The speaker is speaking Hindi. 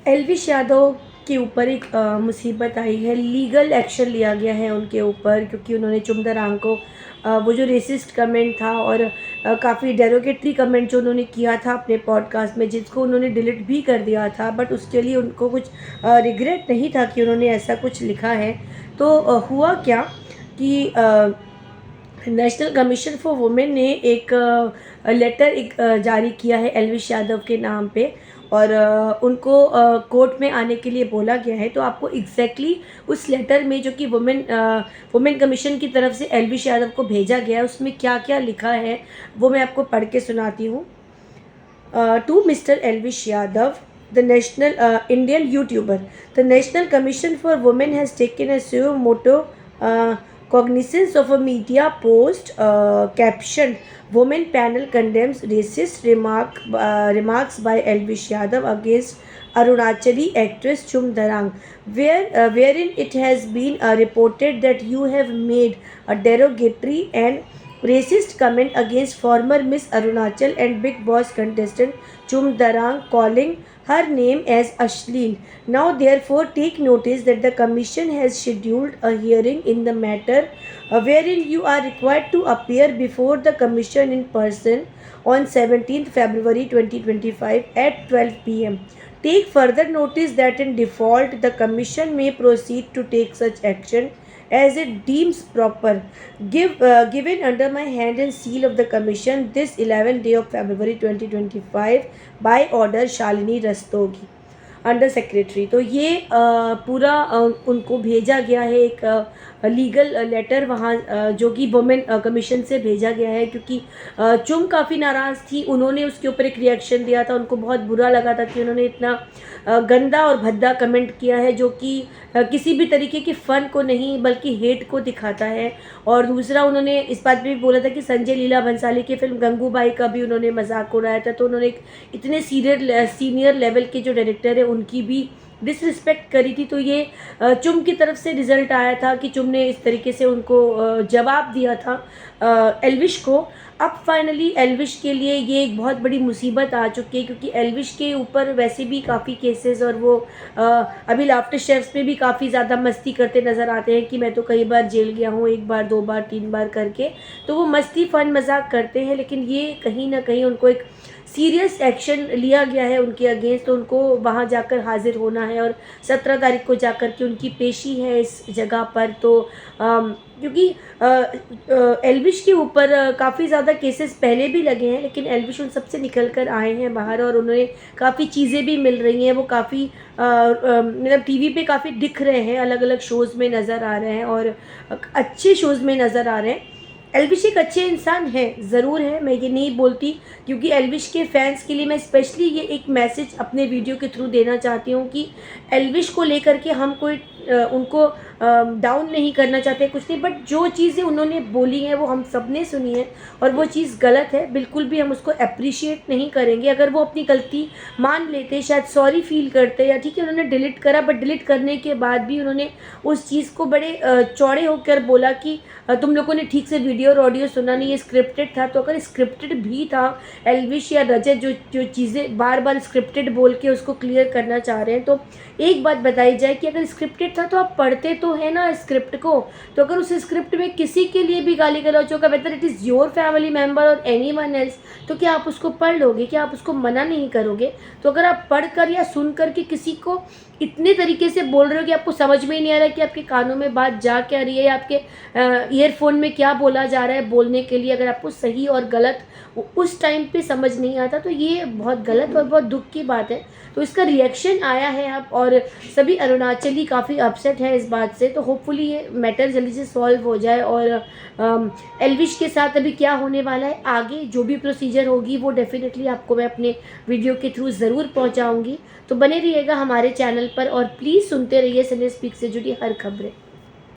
एल्विश यादव के ऊपर एक मुसीबत आई है। लीगल एक्शन लिया गया है उनके ऊपर, क्योंकि उन्होंने चुमदरांग को वो जो रेसिस्ट कमेंट था और काफ़ी डेरोगेटरी कमेंट जो उन्होंने किया था अपने पॉडकास्ट में, जिसको उन्होंने डिलीट भी कर दिया था, बट उसके लिए उनको कुछ रिग्रेट नहीं था कि उन्होंने ऐसा कुछ लिखा है। तो हुआ क्या कि नेशनल कमीशन फॉर वुमेन ने एक लेटर जारी किया है एल्विश यादव के नाम पे, और उनको कोर्ट में आने के लिए बोला गया है। तो आपको एग्जैक्टली उस लेटर में, जो कि वुमेन कमीशन की तरफ से एल्विश यादव को भेजा गया है, उसमें क्या क्या लिखा है वो मैं आपको पढ़ के सुनाती हूँ। To Mr Elvish Yadav, the national Indian YouTuber, the National Commission for Women has taken a suo moto cognizance of a media post captioned women panel condemns racist remarks by Elvish Yadav against Arunachali actress Chum Darang, wherein it has been reported that you have made a derogatory and racist comment against former Miss Arunachal and Big Boss contestant Chum Darang, calling her name as Ashleel. Now therefore take notice that the commission has scheduled a hearing in the matter, wherein you are required to appear before the commission in person on 17th February 2025 at 12 p.m. Take further notice that in default the commission may proceed to take such action as it deems proper, given under my hand and seal of the commission this 11th day of February 2025 by order Shalini Rastogi, under secretary. तो ये पूरा उनको भेजा गया है एक लीगल लेटर वहाँ, जो कि वुमेन कमीशन से भेजा गया है, क्योंकि चुम काफ़ी नाराज़ थी। उन्होंने उसके ऊपर एक रिएक्शन दिया था, उनको बहुत बुरा लगा था कि उन्होंने इतना गंदा और भद्दा कमेंट किया है, जो कि किसी भी तरीके के फ़न को नहीं बल्कि हेट को दिखाता है। और दूसरा, उन्होंने इस बात पे भी बोला था कि संजय लीला भंसाली की फिल्म गंगूबाई का भी उन्होंने मजाक उड़ाया था। तो उन्होंने एक इतने सीनियर लेवल के जो डायरेक्टर है उनकी भी डिसरिस्पेक्ट करी थी। तो ये चुम की तरफ से रिज़ल्ट आया था कि चुम ने इस तरीके से उनको जवाब दिया था एल्विश को। अब फाइनली एल्विश के लिए ये एक बहुत बड़ी मुसीबत आ चुकी है, क्योंकि एल्विश के ऊपर वैसे भी काफ़ी केसेस, और वो अभी लाफ्टर शेफ्स में भी काफ़ी ज़्यादा मस्ती करते नज़र आते हैं कि मैं तो कई बार जेल गया हूँ, 1 बार 2 बार 3 बार करके। तो वो मस्ती फ़न मजाक करते हैं, लेकिन ये कहीं ना कहीं उनको एक सीरियस एक्शन लिया गया है उनके अगेंस्ट। तो उनको वहाँ जाकर हाजिर होना है, और 17 तारीख को जाकर के उनकी पेशी है इस जगह पर। तो क्योंकि एल्विश के ऊपर काफ़ी ज़्यादा केसेस पहले भी लगे हैं, लेकिन एल्विश उन सबसे निकल कर आए हैं बाहर, और उन्हें काफ़ी चीज़ें भी मिल रही हैं। वो काफ़ी मतलब टीवी पे काफ़ी दिख रहे हैं, अलग अलग शोज़ में नज़र आ रहे हैं, और अच्छे शोज़ में नज़र आ रहे हैं। एल्विश एक अच्छे इंसान है, ज़रूर है, मैं ये नहीं बोलती, क्योंकि एल्विश के फैंस के लिए मैं स्पेशली ये एक मैसेज अपने वीडियो के थ्रू देना चाहती हूँ कि एल्विश को लेकर के हम कोई उनको डाउन नहीं करना चाहते, कुछ नहीं, बट जो चीज़ें उन्होंने बोली हैं वो हम सब ने सुनी है, और वो चीज़ गलत है। बिल्कुल भी हम उसको अप्रिशिएट नहीं करेंगे। अगर वो अपनी गलती मान लेते, शायद सॉरी फील करते, या ठीक है उन्होंने डिलीट करा, बट डिलीट करने के बाद भी उन्होंने उस चीज़ को बड़े चौड़े होकर बोला कि तुम लोगों ने ठीक से वीडियो और ऑडियो सुना नहीं, ये स्क्रिप्टेड था। तो अगर स्क्रिप्टेड भी था, एल्विश या रजत जो चीज़ें बार बार स्क्रिप्टेड बोल के उसको क्लियर करना चाह रहे हैं, तो एक बात बताई जाए कि अगर स्क्रिप्टेड था तो आप पढ़ते तो है ना स्क्रिप्ट को। तो अगर उस स्क्रिप्ट में किसी के लिए भी गाली गलौज होगा, whether it is your family member और एनी वन एल्स, तो क्या आप उसको पढ़ लोगे? क्या आप उसको मना नहीं करोगे? तो अगर आप पढ़ कर या सुन कर के किसी को इतने तरीके से बोल रहे हो कि आपको समझ में ही नहीं आ रहा कि आपके कानों में बात जा क्या रही है, या आपके ईयरफोन में क्या बोला जा रहा है बोलने के लिए, अगर आपको सही और गलत उस टाइम पे समझ नहीं आता, तो ये बहुत गलत और बहुत दुख की बात है। तो इसका रिएक्शन आया है अब, और सभी अरुणाचली काफ़ी अपसेट है इस बात से। तो होपफुली ये मैटर जल्दी से सॉल्व हो जाए, और एल्विश के साथ अभी क्या होने वाला है, आगे जो भी प्रोसीजर होगी वो डेफिनेटली आपको मैं अपने वीडियो के थ्रू ज़रूर पहुंचाऊंगी। तो बने रहिएगा हमारे चैनल पर, और प्लीज़ सुनते रहिए सिने स्पीक से जुड़ी हर खबरें।